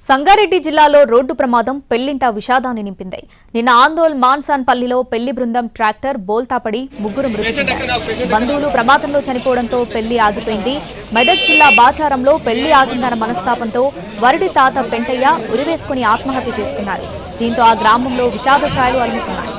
సంగారెడ్డి జిల్లాలో రోడ్డు ప్రమాదం పెళ్లింట విషాదాన్ని నింపింది. నిన్న ఆందోళ్ మాన్సాన్ పల్లిలో పెళ్లి బృందం ట్రాక్టర్ బోల్తాపడి ముగ్గురు మృతి చెందారు. బంధువులు ప్రమాదంలో చనిపోవడంతో పెళ్లి ఆగిపోయింది. మెదక్ జిల్లా బాచారంలో పెళ్లి ఆగిందన్న మనస్తాపంతో వరుడి తాత పెంటయ్య ఉరివేసుకుని ఆత్మహత్య చేసుకున్నారు. దీంతో ఆ గ్రామంలో విషాద ఛాయలు అలుముకున్నాయి.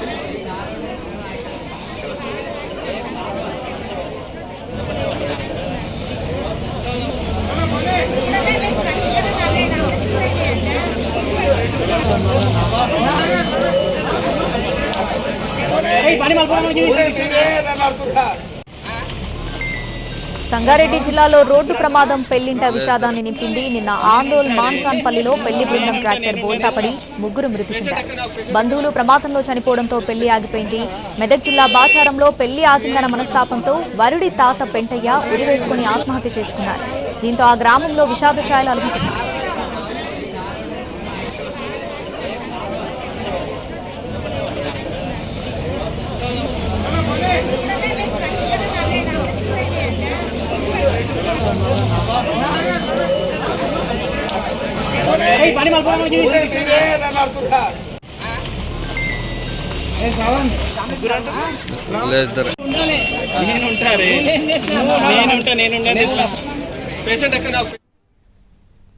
సంగారెడ్డి జిల్లాలో రోడ్డు ప్రమాదం పెళ్లింట విషాదాన్ని నింపింది. నిన్న ఆందోళ్ మాన్సాన్ పల్లిలో పెళ్లి బృందం ట్రాక్టర్ బోల్తాపడి ముగ్గురు మృతి చెందారు. బంధువులు ప్రమాదంలో చనిపోవడంతో పెళ్లి ఆగిపోయింది. మెదక్ జిల్లా బాచారంలో పెళ్లి ఆగిందన్న మనస్తాపంతో వరుడి తాత పెంటయ్య ఉరివేసుకుని ఆత్మహత్య చేసుకున్నారు. దీంతో ఆ గ్రామంలో విషాద ఛాయలు అలుముకున్నారు. నేనుంటా పేషెంట్ ఎక్కడ